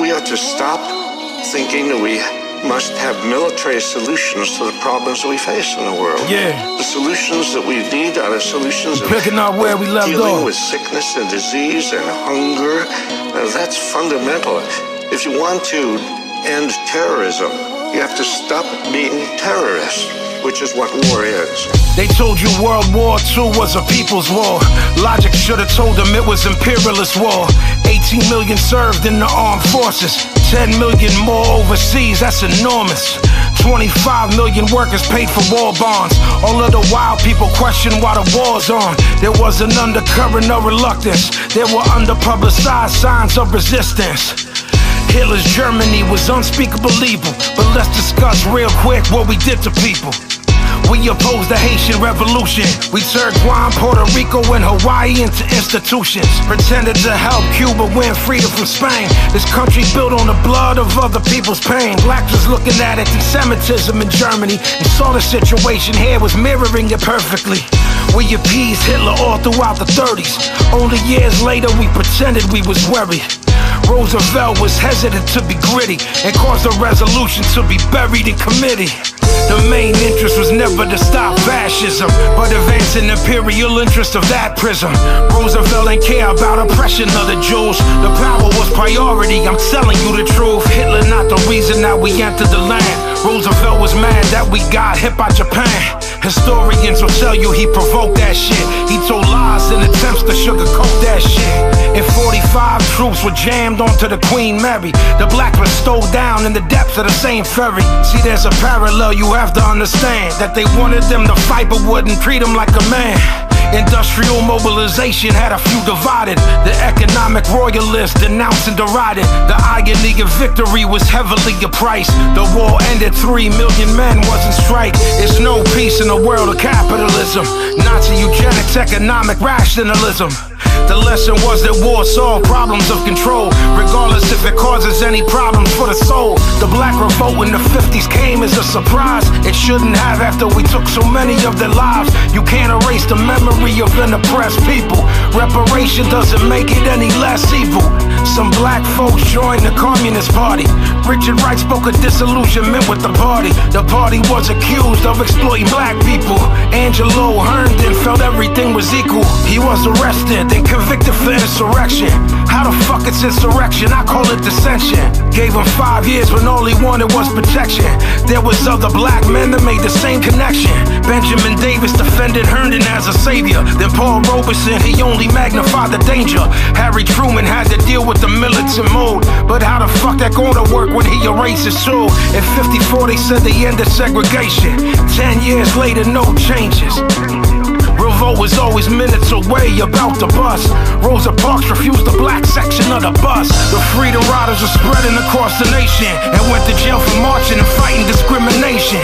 We ought to stop thinking that we must have military solutions to the problems we face in the world. Yeah. The solutions that we need are the solutions of picking up where we left dealing off with sickness and disease and hunger. That's fundamental. If you want to end terrorism, you have to stop being terrorists, which is what war is. They told you World War II was a people's war. Logic should have told them it was imperialist war. 18 million served in the armed forces, 10 million more overseas, that's enormous. 25 million workers paid for war bonds. All of the while people question why the war's on. There was an undercurrent of reluctance. There were underpublicized signs of resistance. Hitler's Germany was unspeakable evil, but let's discuss real quick what we did to people. We opposed the Haitian Revolution. We turned Guam, Puerto Rico, and Hawaii into institutions. Pretended to help Cuba win freedom from Spain. This country built on the blood of other people's pain. Blacks was looking at anti-Semitism in Germany and saw the situation here was mirroring it perfectly. We appeased Hitler all throughout the 30s. Only years later we pretended we was worried. Roosevelt was hesitant to be gritty and caused a resolution to be buried in committee. The main interest was never to stop fascism, but advancing imperial interest of that prism. Roosevelt ain't care about oppression of the Jews. The power was priority, I'm telling you the truth. Hitler not the reason that we entered the land. Roosevelt was mad that we got hit by Japan. Historians will tell you he provoked that shit. He told lies in attempts to sugarcoat that shit. In 45, troops were jammed onto the Queen Mary. The blacks were stowed down in the depths of the same ferry. See, there's a parallel you have to understand, that they wanted them to fight but wouldn't treat them like a man. Industrial mobilization had a few divided. The economic royalists denounced and derided. The irony of victory was heavily priced. The war ended, 3 million men was in strike. It's no peace in the world of capitalism. Nazi eugenics, economic rationalism. The lesson was that war solved problems of control, regardless if it causes any problems for the soul. The black revolt in the 50s came as a surprise. It shouldn't have after we took so many of their lives. You can't erase the memory of an oppressed people. Reparation doesn't make it any less evil. Some black folks joined the Communist Party. Richard Wright spoke of disillusionment with the party. The party was accused of exploiting black people. Angelo Herndon felt everything was equal. He was arrested, then convicted for insurrection. How the fuck it's insurrection? I call it dissension. Gave him 5 years when all he wanted was protection. There was other black men that made the same connection. Benjamin Davis defended Herndon as a savior. Then Paul Robeson, he only magnified the danger. Harry Truman had to deal with the militant mode. But how the fuck that gonna work when he erases soul? In 54 they said they ended segregation. 10 years later, no changes. Revolt was always minutes away, about to bust. Rosa Parks refused the black section of the bus. The Freedom Riders were spreading across the nation and went to jail for marching and fighting discrimination.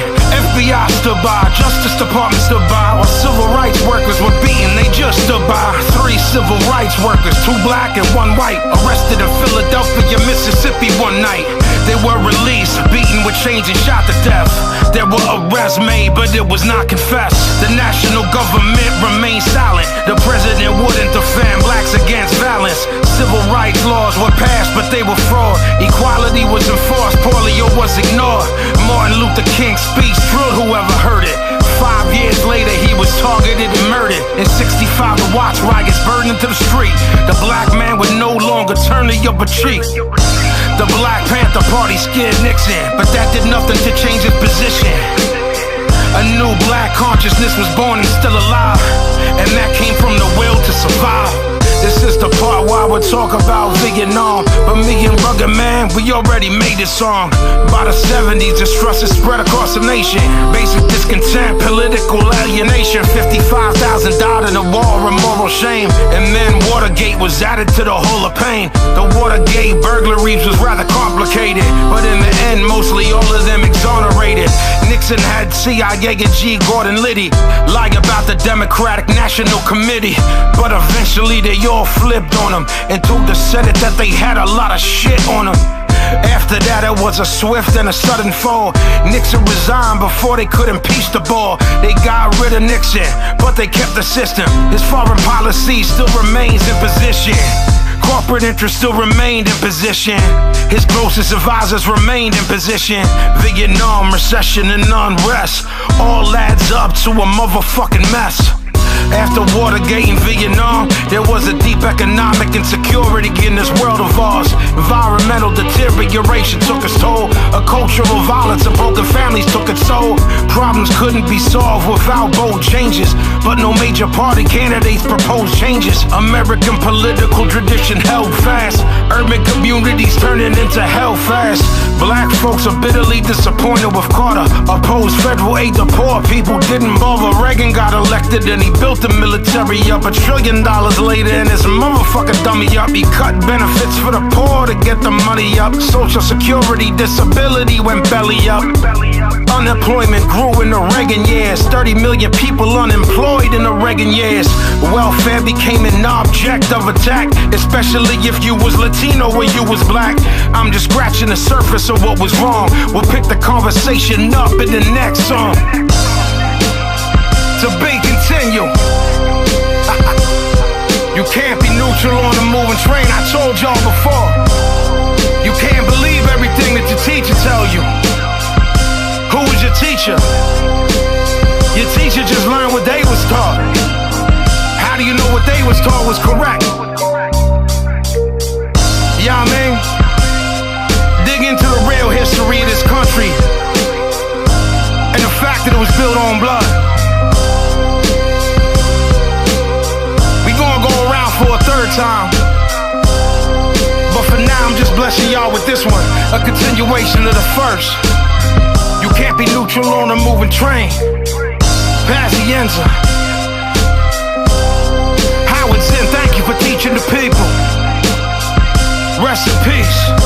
FBI stood by, Justice Department stood by, while civil rights workers were beaten, they just stood by. 3 civil rights workers, 2 black and 1 white, arrested in Philadelphia, Mississippi one night. They were released, beaten with chains and shot to death. There were arrests made, but it was not confessed. The national government remained silent. The president wouldn't defend blacks against violence. Civil rights laws were passed, but they were fraud. Equality was enforced, polio was ignored. Martin Luther King's speech thrilled whoever heard it. 5 years later, he was targeted and murdered. In 65, the Watts riots burned into the street. The black man would no longer turn the other cheek. The Black Panther Party scared Nixon, but that did nothing to change his position. A new black consciousness was born and still alive, and that came from the will to survive. This is the part where I would talk about Vietnam, but me and Rugged Man, we already made this song. By the 70s, distrust is spread across the nation. Basic discontent, political alienation. 55,000 died in a war of moral shame. And then Watergate was added to the Hall of Pain. The Watergate burglaries was rather complicated, but in the end, mostly all of them exonerated. Nixon had CIA and G. Gordon Liddy lie about the Democratic National Committee, but eventually they all flipped on him and told the Senate that they had a lot of shit on him. After that, it was a swift and a sudden fall. Nixon resigned before they could impeach the ball. They got rid of Nixon, but they kept the system. His foreign policy still remains in position. corporate interests still remained in position. His closest advisors remained in position. Vietnam, recession, and unrest all adds up to a motherfucking mess. After Watergate in Vietnam, there was a deep economic insecurity in this world of ours. Environmental deterioration took its toll. A cultural violence and broken families took its toll. Problems couldn't be solved without bold changes, but no major party candidates proposed changes. American political tradition held fast. Urban communities turning into hell fast. Black folks are bitterly disappointed with Carter. Opposed federal aid to poor people, didn't bother. Reagan got elected and he built the military up. $1 trillion later and his motherfucker dummy up. He cut benefits for the poor to get the money up. Social security, disability went belly up. Unemployment grew in the Reagan years. 30 million people unemployed in the Reagan years. Welfare became an object of attack, especially if you was Latino or you was black. I'm just scratching the surface of what was wrong. We'll pick the conversation up in the next song. To be continued. You can't be neutral on a moving train, I told y'all before. You can't believe everything that your teacher tell you. Who was your teacher? Your teacher just learned what they was taught. How do you know what they was taught was correct? Yeah, I mean, dig into the real history of this country and the fact that it was built on blood. For a third time, but for now I'm just blessing y'all with this one, a continuation of the first. You can't be neutral on a moving train. Pazienza. Howard Zinn, thank you for teaching the people. Rest in peace.